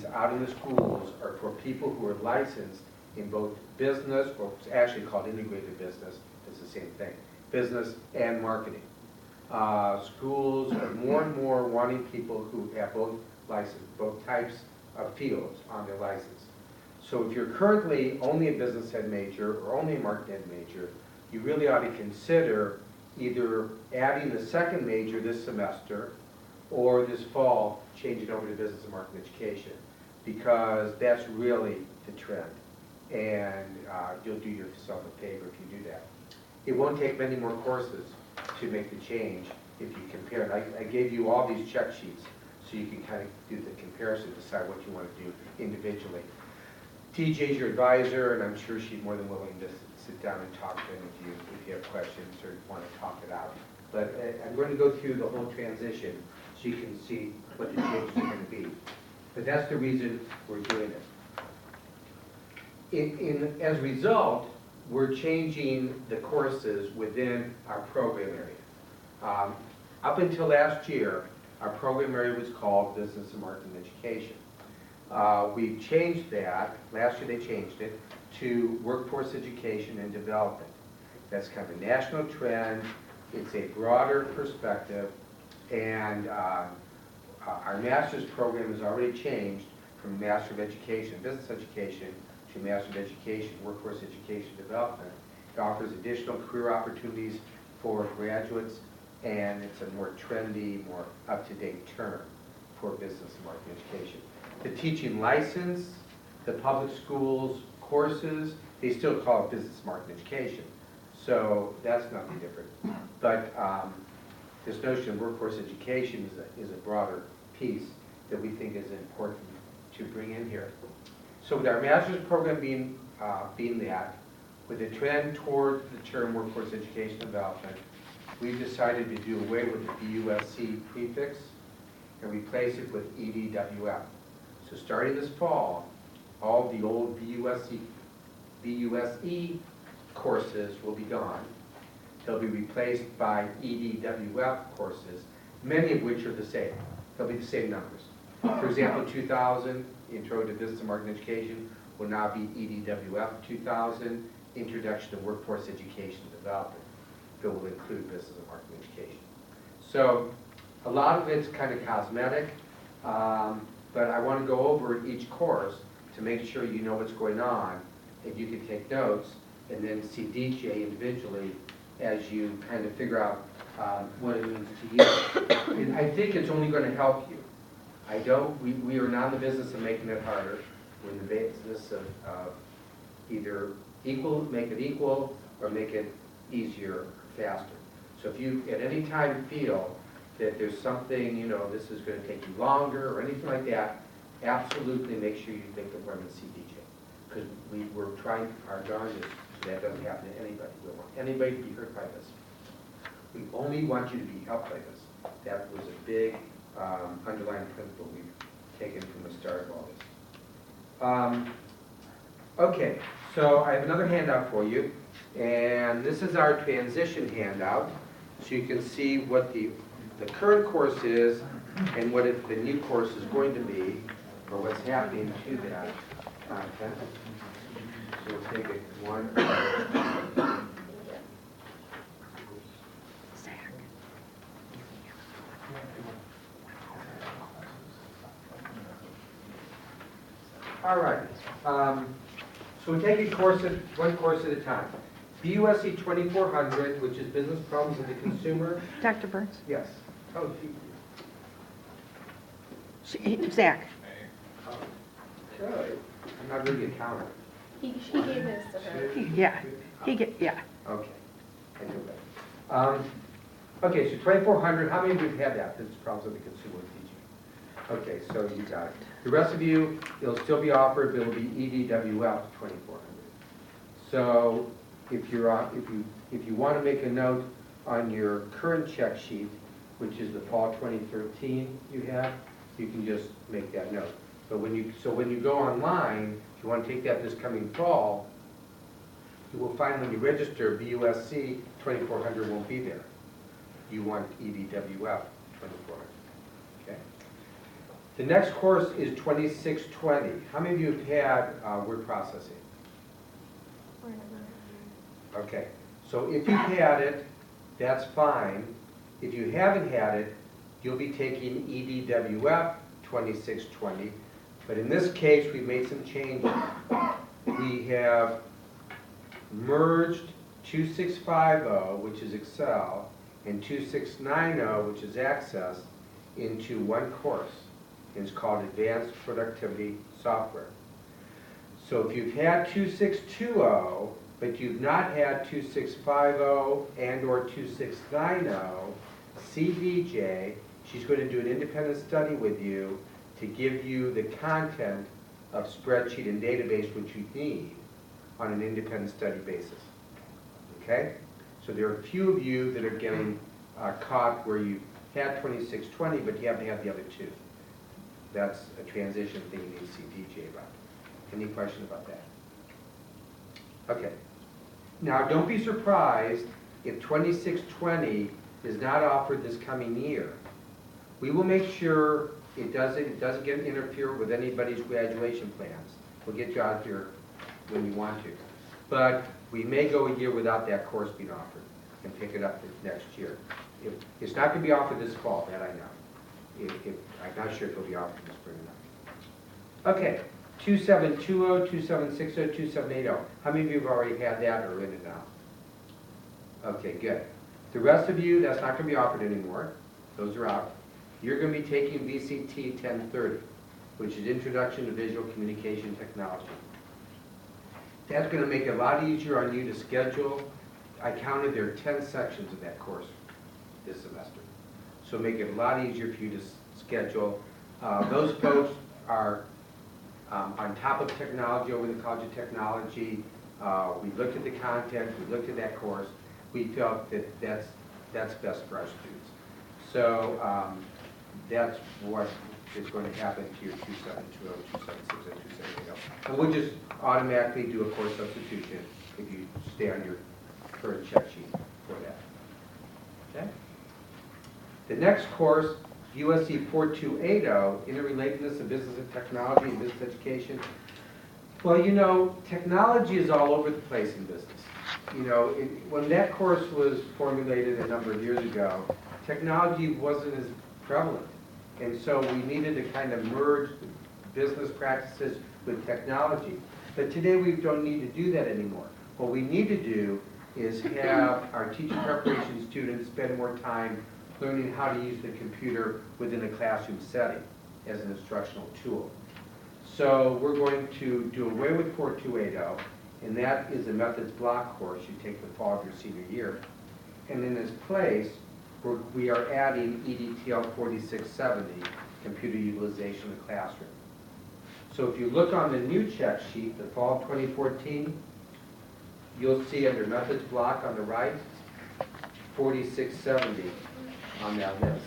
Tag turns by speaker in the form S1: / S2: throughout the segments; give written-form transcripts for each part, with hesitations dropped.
S1: licenses out in the schools are for people who are licensed in both business, or it's actually called integrated business, it's the same thing, business and marketing. Schools are more and more wanting people who have both license, both types of fields on their license. So if you're currently only a business ed major or only a marketing ed major, you really ought to consider either adding the second major this semester or this fall changing over to business and marketing education, because that's really the trend. And you'll do yourself a favor if you do that. It won't take many more courses to make the change if you compare. And I gave you all these check sheets so you can kind of do the comparison, decide what you want to do individually. TJ's your advisor, and I'm sure she's more than willing to sit down and talk to any of you if you have questions or want to talk it out. But I'm going to go through the whole transition so you can see what the changes are going to be. But that's the reason we're doing it. As a result, we're changing the courses within our program area. Up until last year, our program area was called Business and Marketing Education. We've changed that, last year they changed it, to Workforce Education and Development. That's kind of a national trend, it's a broader perspective, and our master's program has already changed from Master of Education, Business Education, to Master of Education, Workforce Education Development. It offers additional career opportunities for graduates, and it's a more trendy, more up-to-date term for business and marketing education. The teaching license, the public schools courses, they still call it business and marketing education. So that's nothing different. But this notion of workforce education is a broader piece that we think is important to bring in here. So with our master's program being that, with a trend toward the term workforce education development, we've decided to do away with the BUSC prefix and replace it with EDWF. So starting this fall, all the old BUSE courses will be gone. They'll be replaced by EDWF courses, many of which are the same. They'll be the same numbers. For example, 2000, Intro to Business and Marketing Education, will now be EDWF 2000, Introduction to Workforce Education Development. That will include Business and Marketing Education. So a lot of it's kind of cosmetic, but I want to go over each course to make sure you know what's going on, and you can take notes, and then see DJ individually as you kind of figure out what it means to you. And I think it's only going to help you. We are not in the business of making it harder. We're in the business of either make it equal, or make it easier or faster. So if you at any time feel that there's something, this is going to take you longer or anything like that, absolutely make sure you make the appointment with CDJ. Because we're trying our darndest so that doesn't happen to anybody. We don't want anybody to be hurt by this. We only want you to be helped by this. That was a big underlying principle we've taken from the start of all this. Okay, so I have another handout for you, and this is our transition handout, so you can see what the current course is and what the new course is going to be, or what's happening to that content. So we'll take it one. All right. So we take one course at a time. BUSC 2400, which is Business Problems of the Consumer.
S2: Dr. Burns?
S1: Yes. Oh,
S2: Zach.
S1: Okay. I'm not really a counter.
S3: He gave this to her.
S2: Yeah.
S1: Okay. I know that. Okay, so 2400, how many of you have had that? Business Problems of the Consumer teaching. Okay, so you got it. The rest of you, it'll still be offered, but it'll be EDWF 2400. So if you want to make a note on your current check sheet, which is the fall 2013 you have, you can just make that note. But when you go online, if you want to take that this coming fall, you will find when you register BUSC 2400 won't be there. You want EDWF 2400. Okay. The next course is 2620. How many of you have had word processing? Okay, so if you've had it, that's fine. If you haven't had it, you'll be taking EDWF 2620. But in this case, we've made some changes. We have merged 2650, which is Excel, and 2690, which is Access, into one course. It's called Advanced Productivity Software. So if you've had 2620, but you've not had 2650 and or 2690, CVJ, she's going to do an independent study with you to give you the content of spreadsheet and database which you need on an independent study basis. Okay? So there are a few of you that are getting caught where you had 2620, but you haven't had the other two. That's a transition thing you need to see DJ about. Any question about that? Okay. Now, don't be surprised if 2620 is not offered this coming year. We will make sure it doesn't get interfere with anybody's graduation plans. We'll get you out here when you want to. But we may go a year without that course being offered and pick it up next year. It's not going to be offered this fall, that I know. I'm not sure if it'll be offered this spring or not. Okay, 2720, 2760, 2780. How many of you have already had that or in it now? Okay, good. The rest of you, that's not going to be offered anymore. Those are out. You're going to be taking VCT 1030, which is Introduction to Visual Communication Technology. That's going to make it a lot easier on you to schedule. I counted there are 10 sections of that course this semester. So make it a lot easier for you to schedule. Those folks are on top of technology over the College of Technology. We looked at the content, we looked at that course. We felt that that's best for our students. So that's what is going to happen to your 2720, 2760, 2780. And we'll just automatically do a course substitution if you stay on your current check sheet for that. Okay? The next course, USC 4280, Interrelatedness of Business and Technology and Business Education. Well, you know, technology is all over the place in business. You know, when that course was formulated a number of years ago, technology wasn't as prevalent. And so we needed to kind of merge business practices with technology. But today we don't need to do that anymore. What we need to do is have our teacher preparation students spend more time learning how to use the computer within a classroom setting as an instructional tool. So we're going to do away with 4280, and that is a methods block course you take the fall of your senior year. And in its place, we are adding EDTL 4670, computer utilization in the classroom. So if you look on the new check sheet, the fall of 2014, you'll see under methods block on the right, 4670 on that list.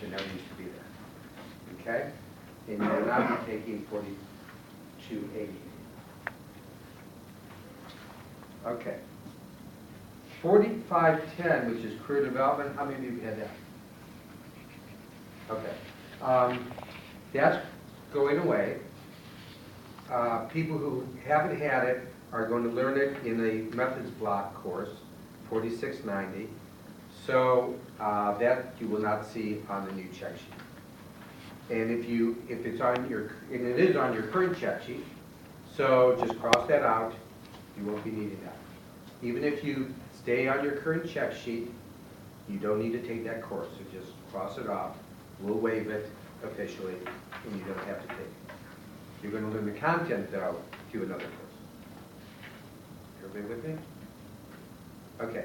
S1: It never used to be there. Okay? And you'll now be taking 4280. Okay. 4510, which is career development, how many of you had that? Okay. That's going away. People who haven't had it are going to learn it in a methods block course, 4690. So that you will not see on the new check sheet. And if it's on your, and it is on your current check sheet, so just cross that out. You won't be needing that. Even if you stay on your current check sheet, you don't need to take that course. So just cross it off. We'll waive it officially, and you don't have to take it. You're going to learn the content, though, through another course. Everybody with me? Okay.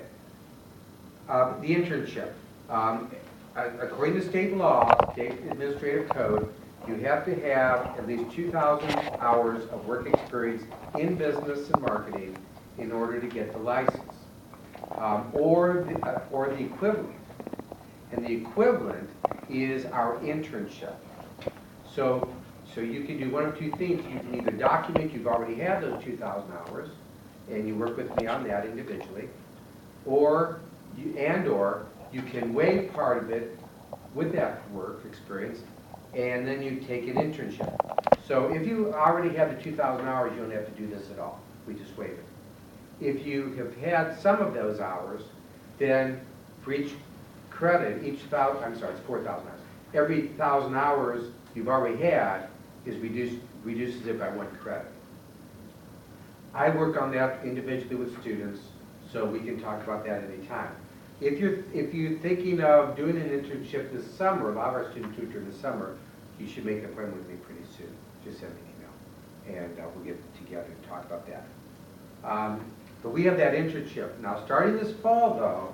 S1: The internship. According to state law, state administrative code, you have to have at least 2,000 hours of work experience in business and marketing in order to get the license, or the equivalent. And the equivalent is our internship. So you can do one of two things. You can either document you've already had those 2,000 hours, and you work with me on that individually, or you can waive part of it with that work experience and then you take an internship. So if you already have the 2,000 hours, you don't have to do this at all. We just waive it. If you have had some of those hours, then for each credit, it's 4,000 hours. Every 1,000 hours you've already had is reduces it by 1 credit. I work on that individually with students, so we can talk about that anytime. If you're thinking of doing an internship this summer, a lot of our students do it during the summer, you should make an appointment with me pretty soon. Just send me an email, and we'll get together and talk about that. But we have that internship. Now, starting this fall, though,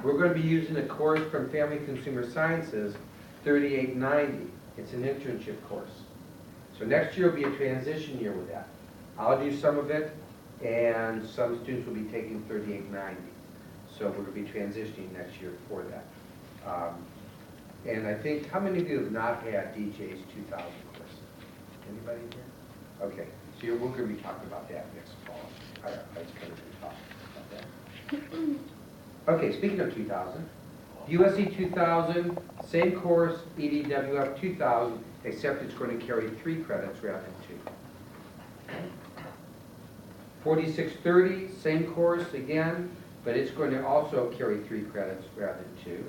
S1: we're going to be using a course from Family Consumer Sciences, 3890. It's an internship course. So next year will be a transition year with that. I'll do some of it, and some students will be taking 3890. So we're going to be transitioning next year for that. And I think, how many of you have not had DJ's 2000 course? Anybody here? Okay, so we're going to be talking about that next fall. I was going to talk about that. Okay, speaking of 2000, USC 2000, same course, EDWF 2000, except it's going to carry 3 credits rather than 2. 4630, same course again, but it's going to also carry 3 credits rather than 2.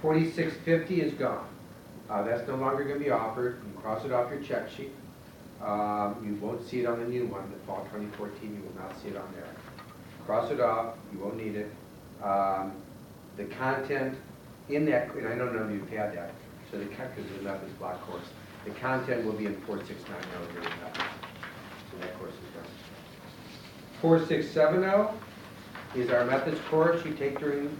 S1: 4650 is gone. That's no longer going to be offered. You can cross it off your check sheet. You won't see it on the new one, the fall 2014, you will not see it on there. Cross it off, you won't need it. The content in that, and I don't know if you've had that, so the because it's a methods block course. The content will be in 4690 during methods. So that course is done. 4670 is our methods course you take during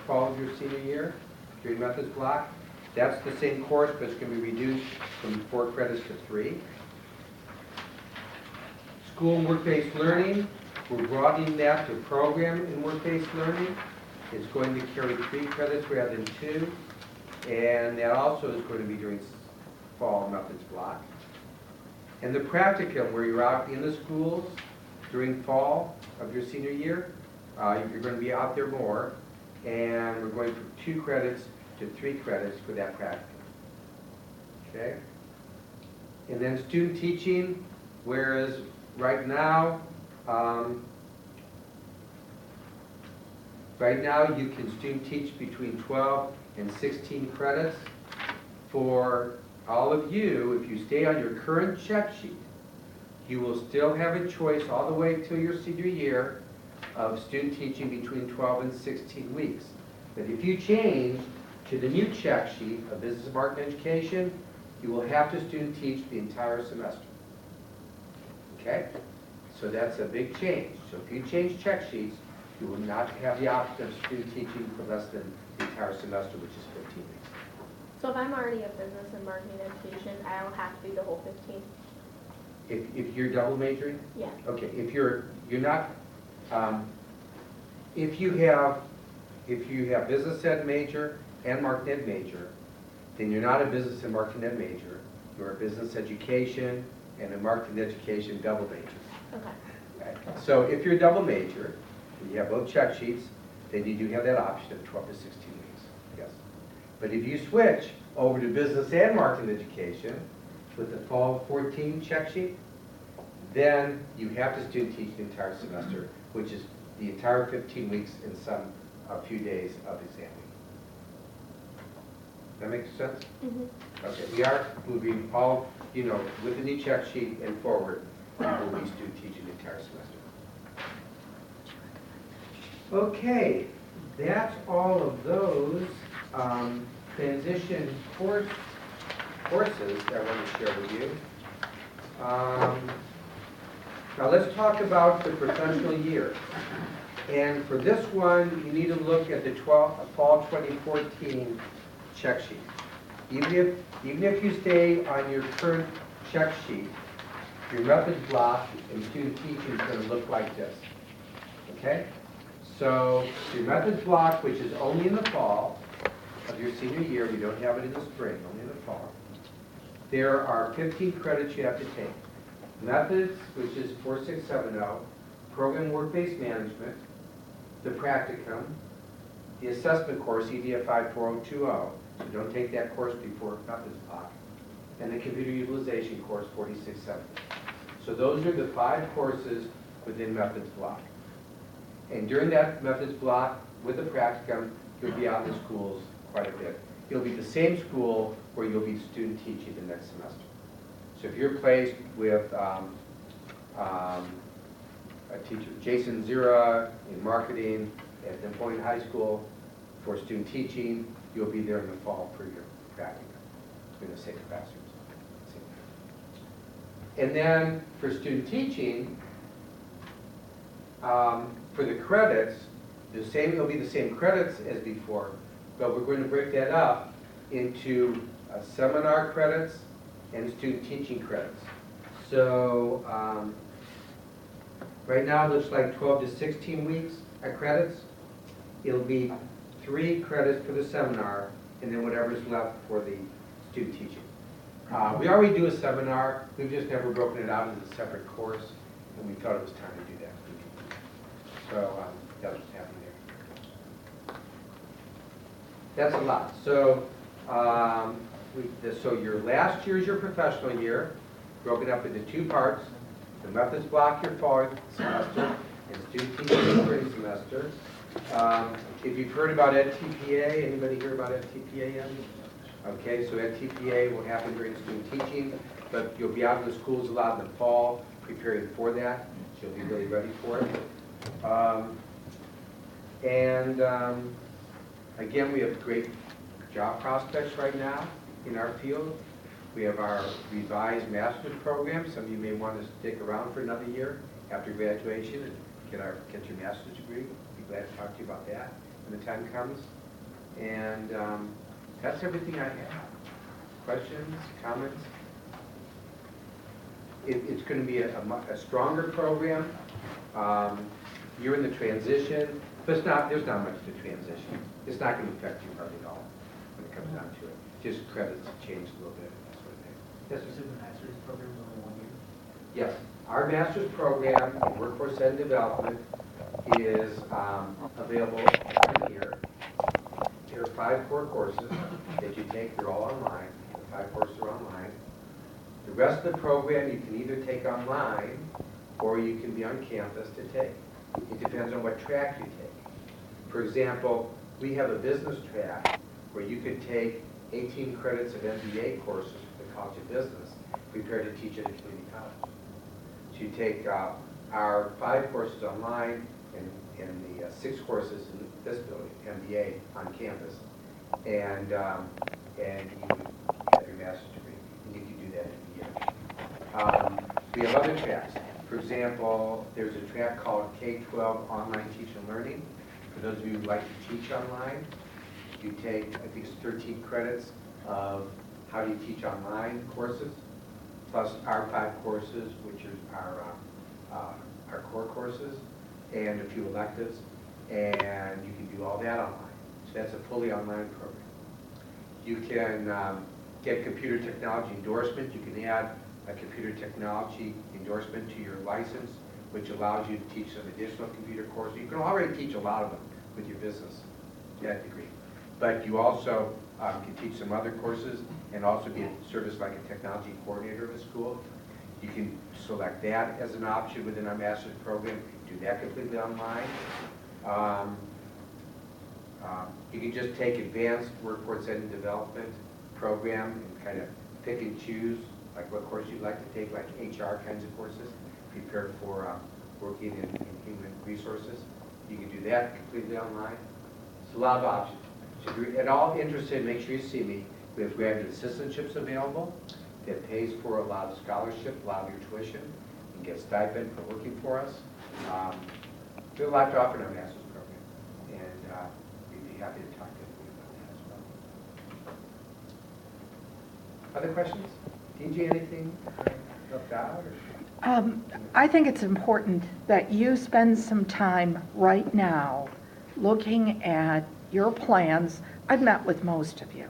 S1: fall of your senior year, during methods block. That's the same course, but it's going to be reduced from 4 credits to 3. School and work-based learning, we're broadening that to program and work-based learning. It's going to carry 3 credits rather than 2. And that also is going to be during fall methods block. And the practicum, where you're out in the schools during fall of your senior year, you're going to be out there more. And we're going from 2 credits to 3 credits for that practicum. Okay? And then student teaching, whereas right now you can student teach between 12 and 16 credits. For all of you, if you stay on your current check sheet, you will still have a choice all the way till your senior year of student teaching between 12 and 16 weeks. But if you change to the new check sheet of Business and Marketing Education, you will have to student teach the entire semester. Okay? So that's a big change. So if you change check sheets, you will not have the option of student teaching for less than the entire semester, which is 15 weeks.
S3: So if I'm already a business and marketing education, I'll have to do the whole 15?
S1: If you're double majoring?
S3: Yeah.
S1: Okay, if you're not, if you have business ed major and marketing ed major, then you're not a business and marketing ed major. You're a business education and a marketing education double major.
S3: Okay.
S1: Okay. So if you're a double major, and you have both check sheets, then you do have that option of 12 to 16 weeks. Yes. But if you switch over to business and marketing education with the fall 14 check sheet, then you have to student teach the entire semester, which is the entire 15 weeks in a few days of exam week. That makes sense?
S3: Mm-hmm.
S1: Okay, we are moving all, with the new check sheet and forward, we will be student teaching the entire semester. Okay, that's all of those transition courses that I want to share with you. Now let's talk about the professional year. And for this one, you need to look at the fall 2014 check sheet. Even if you stay on your current check sheet, your methods block and student teaching is going to look like this. Okay? So your methods block, which is only in the fall of your senior year, we don't have it in the spring, only in the fall. There are 15 credits you have to take. Methods, which is 4670, program work-based management, the practicum, the assessment course, EDF 54020, So don't take that course before methods block. And the computer utilization course, 4670. So those are the 5 courses within methods block. And during that methods block, with the practicum, you'll be out in the schools quite a bit. You'll be the same school where you'll be student teaching the next semester. So if you're placed with a teacher, Jason Zira, in marketing at Napoleon High School for student teaching, you'll be there in the fall for your practicum in the same classrooms. And then for student teaching, for the credits, it'll be the same credits as before, but we're going to break that up into seminar credits and student teaching credits. So right now it looks like 12 to 16 weeks of credits. It'll be 3 credits for the seminar and then whatever's left for the student teaching. We already do a seminar, we've just never broken it out as a separate course, and we thought it was time to do that. So that's what's happening there. That's a lot. So, so your last year is your professional year, broken up into 2 parts. The methods block your fall semester, and student teaching your spring semester. If you've heard about EdTPA, anybody hear about EdTPA yet? Okay, so EdTPA will happen during student teaching, but you'll be out in the schools a lot in the fall, preparing for that, so you'll be really ready for it. Again, we have great job prospects right now in our field. We have our revised master's program. Some of you may want to stick around for another year after graduation and get your master's degree. Be glad to talk to you about that when the time comes. And that's everything I have. Questions, comments? It's going to be a stronger program. You're in the transition, but there's not much to transition. It's not going to affect you hardly at all when it comes down to it. Just credits change a little bit. That sort of thing. Yes,
S4: You
S1: sir?
S4: said the master's program is only 1 year?
S1: Yes. Our master's program in Workforce and Development is available right here. There are 5 core courses that you take. They're all online. The 5 courses are online. The rest of the program you can either take online or you can be on campus to take. It depends on what track you take. For example, we have a business track where you could take 18 credits of MBA courses for the College of Business, prepared to teach at a community college. So you take our 5 courses online and the 6 courses in this building, MBA, on campus, and you have your master's degree, and you can do that in a year. We have other tracks. For example, there's a track called K-12 Online Teaching and Learning. For those of you who like to teach online, you take, I think it's 13 credits of how do you teach online courses, plus our 5 courses, which are our core courses, and a few electives, and you can do all that online. So that's a fully online program. You can get computer technology endorsement. You can add a computer technology endorsement to your license, which allows you to teach some additional computer courses. You can already teach a lot of them with your business degree, but you also can teach some other courses and also be service like a technology coordinator of a school. You can select that as an option within our master's program, do that completely online. You can just take advanced workforce and development program and kind of pick and choose like what course you'd like to take, like HR kinds of courses, prepare for working in human resources. You can do that completely online. It's a lot of options. So if you're at all interested, make sure you see me. We have graduate assistantships available that pays for a lot of scholarship, a lot of your tuition. You can get stipend for working for us. We have a lot to offer in our master's program, and we'd be happy to talk to you about that as well. Other questions? DJ, anything left out? Or?
S2: I think it's important that you spend some time right now looking at your plans. I've met with most of you,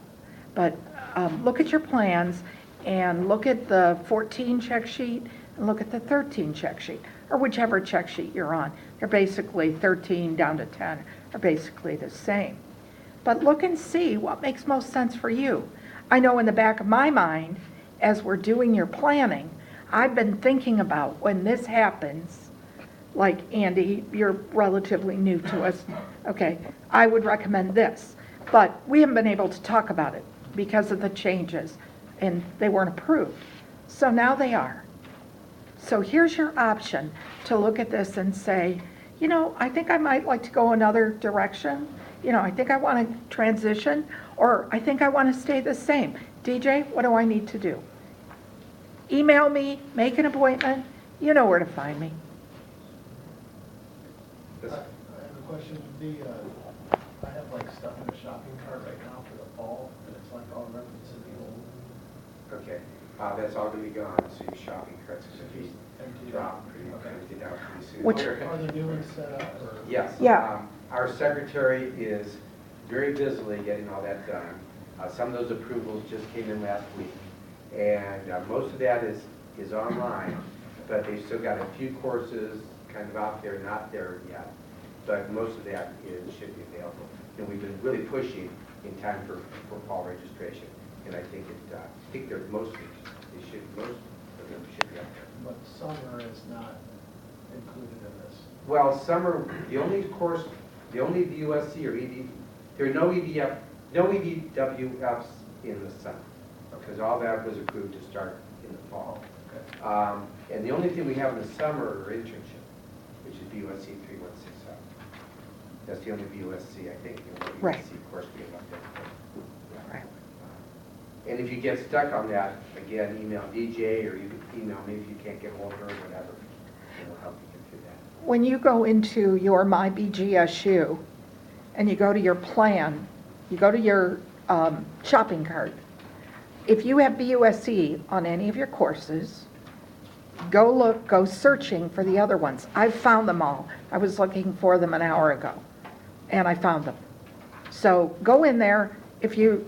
S2: but look at your plans and look at the 14 check sheet and look at the 13 check sheet, or whichever check sheet you're on. They're basically 13 down to 10 are basically the same. but look and see what makes most sense for you. I know in the back of my mind, as we're doing your planning, I've been thinking about when this happens, like Andy, you're relatively new to us, okay, I would recommend this. But we haven't been able to talk about it because of the changes, and they weren't approved. So now they are. So here's your option to look at this and say, you know, I think I might like to go another direction. You know, I think I want to transition, or I think I want to stay the same. DJ, what do I need to do? Email me, make an appointment. You know where to find me.
S4: I have a question. I have like stuff in a shopping cart right now for the fall, and it's like all reference to the old.
S1: Okay, that's all gonna be gone, so your shopping carts are gonna be
S4: Empty.
S1: dropped pretty,
S4: Okay.
S1: emptied out pretty soon.
S2: Which-
S4: Are the new ones set up, or?
S1: Yes.
S2: Yeah.
S1: Our secretary is very busily getting all that done. Some of those approvals just came in last week. And most of that is online, but they've still got a few courses kind of out there, not there yet. But most of that should be available. And we've been really pushing in time for fall registration. And I think they're most of them should be up there.
S4: But summer is not included in this.
S1: Well, summer, the only VUSC or ED, there are no EDWFs in the summer, because all that was approved to start in the fall.
S4: Okay.
S1: And the only thing we have in the summer are internship, which is VUSC 3167. That's the only VUSC, I think,
S2: Right.
S1: VUSC course we have up there.
S2: Right.
S1: And if you get stuck on that, again, email DJ, or you can email me if you can't get hold of her or whatever. It'll help you get through that.
S2: When you go into your My BGSU and you go to your plan, you go to your shopping cart, if you have BUSC on any of your courses, go searching for the other ones. I've found them all. I was looking for them an hour ago, and I found them. So go in there. If you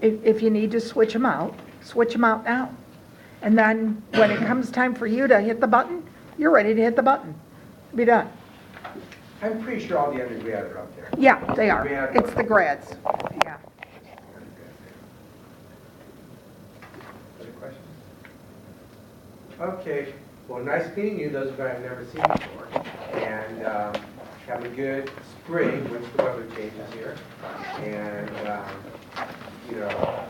S2: need to switch them out now. And then when it comes time for you to hit the button, you're ready to hit the button. Be done.
S1: I'm pretty sure all the undergrad are up there.
S2: Yeah, they are. It's the grads. Yeah.
S1: Other questions? Okay, well, nice meeting you, those of you I've never seen before. And have a good spring once the weather changes here. And, you know,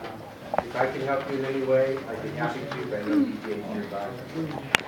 S1: if I can help you in any way, I'd be happy to, but I know you gave your advice.